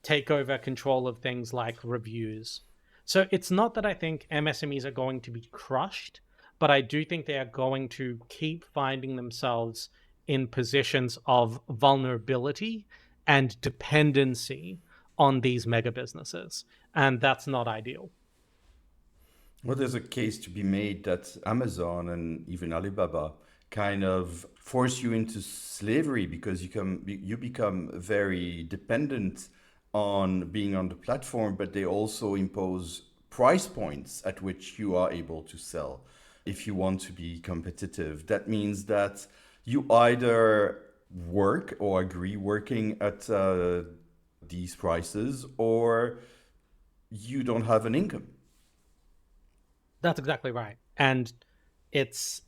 take over control of things like reviews. So it's not that I think MSMEs are going to be crushed, but I do think they are going to keep finding themselves in positions of vulnerability and dependency on these mega businesses. And that's not ideal. Well, there's a case to be made that Amazon and even Alibaba kind of force you into slavery because you become very dependent on being on the platform, but they also impose price points at which you are able to sell if you want to be competitive. That means that you either work or agree working at these prices, or you don't have an income. That's exactly right. And it's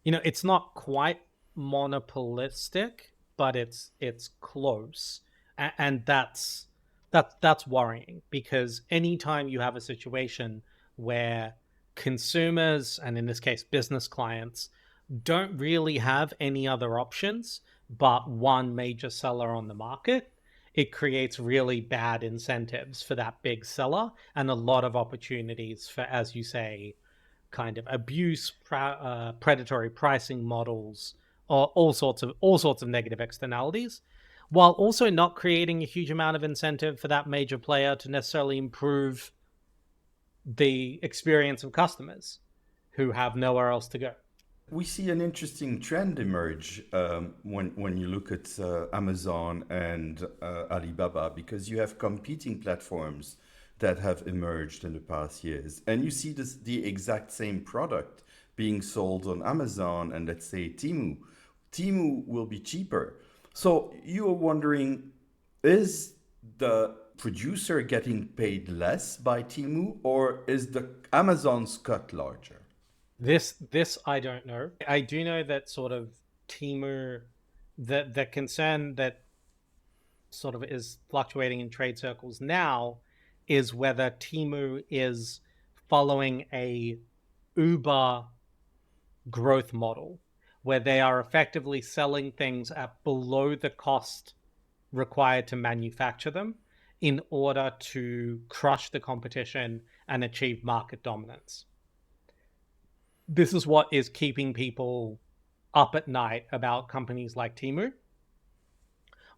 not quite monopolistic, but it's close. And that's worrying, because anytime you have a situation where consumers, and in this case business clients, don't really have any other options but one major seller on the market, it creates really bad incentives for that big seller and a lot of opportunities for, as you say, kind of abuse, predatory pricing models, or all sorts of negative externalities, while also not creating a huge amount of incentive for that major player to necessarily improve the experience of customers who have nowhere else to go. We see an interesting trend emerge when you look at Amazon and Alibaba, because you have competing platforms that have emerged in the past years. And you see the exact same product being sold on Amazon and, let's say, Temu. Temu will be cheaper. So you are wondering, is the producer getting paid less by Temu, or is the Amazon's cut larger? This I don't know. I do know that sort of Temu, the concern that sort of is fluctuating in trade circles now is whether Temu is following a Uber growth model where they are effectively selling things at below the cost required to manufacture them in order to crush the competition and achieve market dominance. This is what is keeping people up at night about companies like Temu,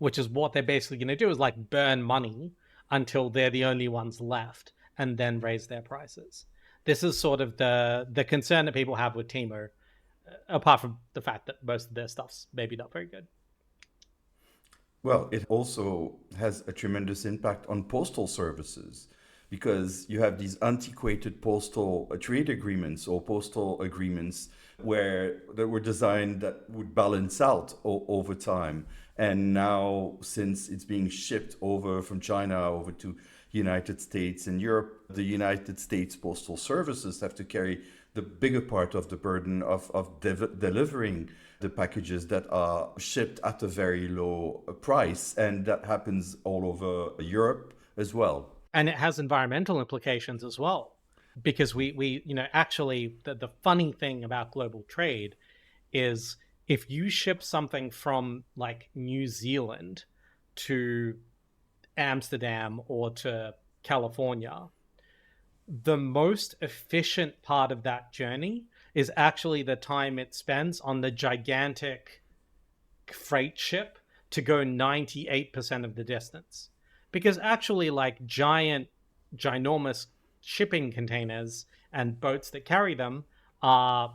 which is what they're basically going to do is like burn money until they're the only ones left and then raise their prices. This is sort of the concern that people have with Temu, apart from the fact that most of their stuff's maybe not very good. Well, it also has a tremendous impact on postal services, because you have these antiquated postal trade agreements or postal agreements where they were designed that would balance out over time. And now, since it's being shipped over from China over to United States and Europe, the United States Postal Services have to carry the bigger part of the burden of delivering the packages that are shipped at a very low price. And that happens all over Europe as well. And it has environmental implications as well. Because we actually, the funny thing about global trade is if you ship something from like New Zealand to Amsterdam or to California, the most efficient part of that journey is actually the time it spends on the gigantic freight ship to go 98% of the distance. Because actually, like ginormous shipping containers and boats that carry them are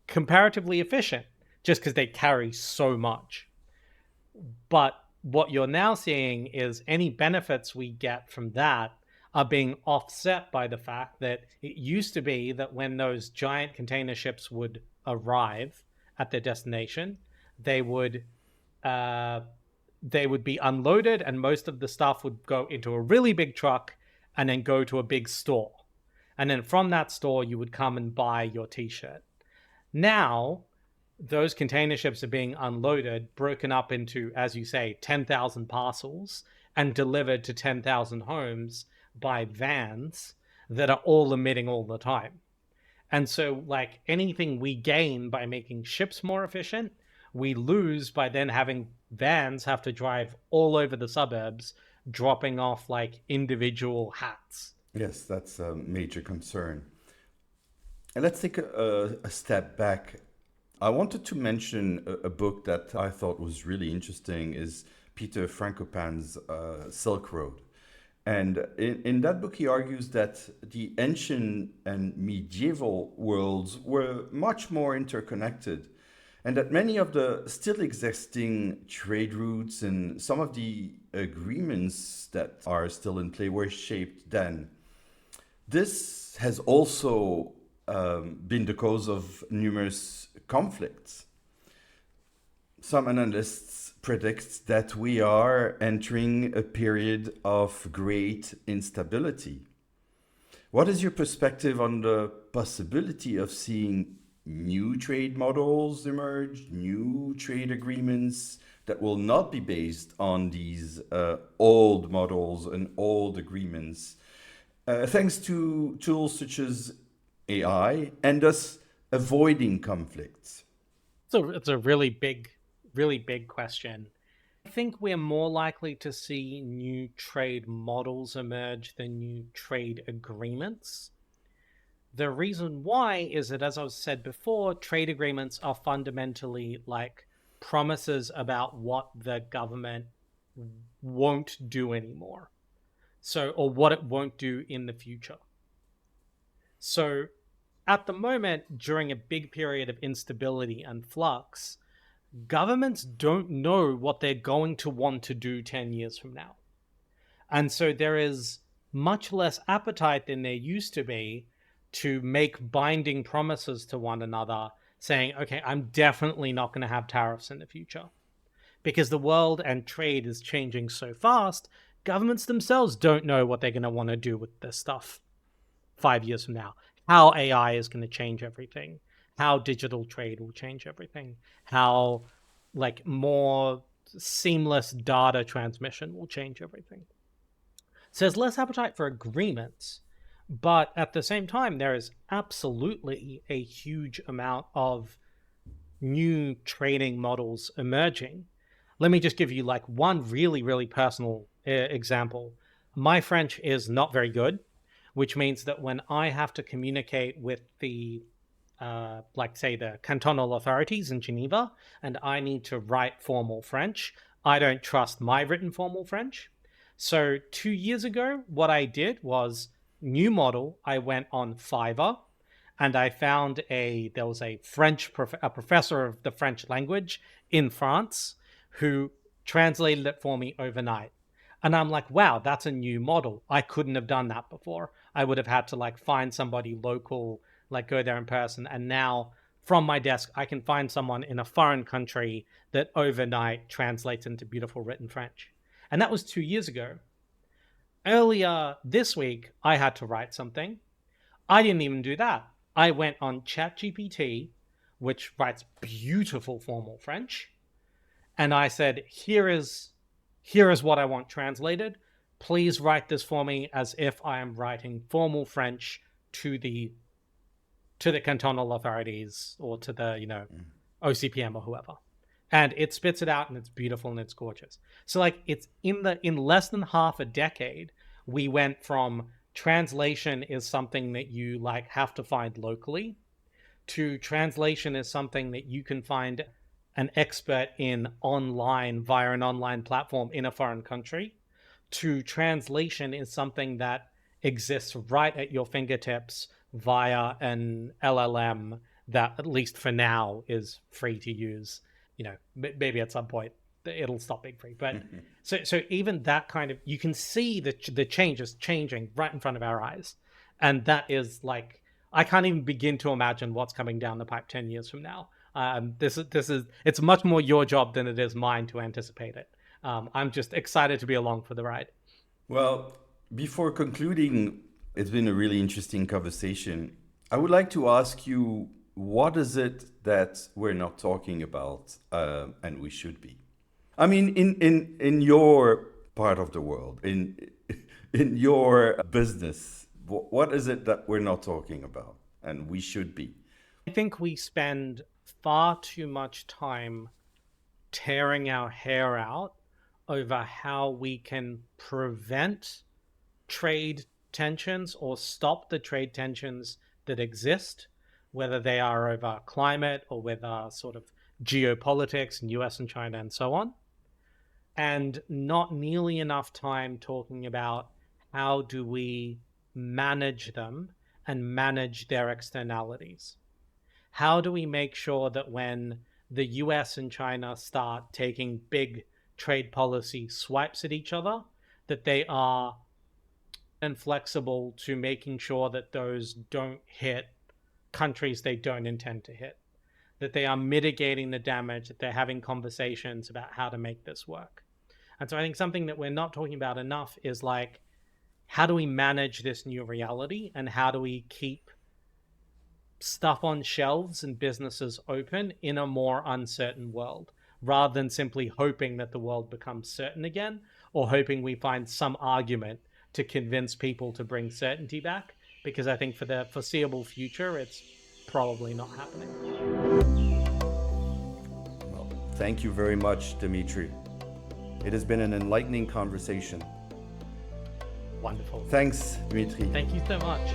comparatively efficient just because they carry so much. But what you're now seeing is any benefits we get from that are being offset by the fact that it used to be that when those giant container ships would arrive at their destination, they would be unloaded and most of the stuff would go into a really big truck and then go to a big store. And then from that store, you would come and buy your t-shirt. Now, those container ships are being unloaded, broken up into, as you say, 10,000 parcels and delivered to 10,000 homes by vans that are all emitting all the time. And so, like, anything we gain by making ships more efficient, we lose by then having vans have to drive all over the suburbs, dropping off like individual hats. Yes, that's a major concern. And let's take a step back. I wanted to mention a book that I thought was really interesting is Peter Frankopan's Silk Road. And in that book, he argues that the ancient and medieval worlds were much more interconnected, and that many of the still existing trade routes and some of the agreements that are still in play were shaped then. This has also been the cause of numerous conflicts. Some analysts predict that we are entering a period of great instability. What is your perspective on the possibility of seeing new trade models emerge, new trade agreements that will not be based on these old models and old agreements, thanks to tools such as AI, and thus avoiding conflicts? So it's a really big question. I think we're more likely to see new trade models emerge than new trade agreements. The reason why is that, as I said before, trade agreements are fundamentally like promises about what the government won't do anymore. So, or what it won't do in the future. So at the moment, during a big period of instability and flux, governments don't know what they're going to want to do 10 years from now. And so there is much less appetite than there used to be to make binding promises to one another saying, okay, I'm definitely not going to have tariffs in the future. Because the world and trade is changing so fast, governments themselves don't know what they're going to want to do with this stuff 5 years from now. How AI is going to change everything, how digital trade will change everything, how like more seamless data transmission will change everything. So there's less appetite for agreements, but at the same time, there is absolutely a huge amount of new trading models emerging. Let me just give you like one really, really personal example. My French is not very good, which means that when I have to communicate with the, like say the cantonal authorities in Geneva, and I need to write formal French, I don't trust my written formal French. So 2 years ago, what I did was new model. I went on Fiverr and I found there was a professor of the French language in France who translated it for me overnight. And I'm like, wow, that's a new model. I couldn't have done that before. I would have had to like find somebody local, like go there in person. And now from my desk, I can find someone in a foreign country that overnight translates into beautiful written French. And that was 2 years ago. earlier this week, I had to write something. I didn't even do that. I went on ChatGPT, which writes beautiful formal French, and I said, here is what I want translated. Please write this for me as if I am writing formal French to the cantonal authorities or to the OCPM or whoever. And it spits it out, and it's beautiful and it's gorgeous. So like, it's in less than half a decade, we went from translation is something that you like have to find locally to translation is something that you can find an expert in online via an online platform in a foreign country, to translation is something that exists right at your fingertips via an LLM that, at least for now, is free to use. Maybe at some point it'll stop being free, but so even that kind of, you can see the changes changing right in front of our eyes, and that is like, I can't even begin to imagine what's coming down the pipe 10 years from now. It's much more your job than it is mine to anticipate it. I'm just excited to be along for the ride. Well, before concluding, it's been a really interesting conversation. I would like to ask you, what is it that we're not talking about and we should be? I mean, in your part of the world, in your business, what is it that we're not talking about and we should be? I think we spend far too much time tearing our hair out over how we can prevent trade tensions or stop the trade tensions that exist, whether they are over climate or whether sort of geopolitics and US and China and so on, and not nearly enough time talking about how do we manage them and manage their externalities. How do we make sure that when the US and China start taking big trade policy swipes at each other, that they are inflexible to making sure that those don't hit countries they don't intend to hit, that they are mitigating the damage, that they're having conversations about how to make this work. And so I think something that we're not talking about enough is like, how do we manage this new reality, and how do we keep stuff on shelves and businesses open in a more uncertain world, rather than simply hoping that the world becomes certain again, or hoping we find some argument to convince people to bring certainty back, because I think for the foreseeable future, it's probably not happening. Well, thank you very much, Dmitry. It has been an enlightening conversation. Wonderful. Thanks, Dmitry. Thank you so much.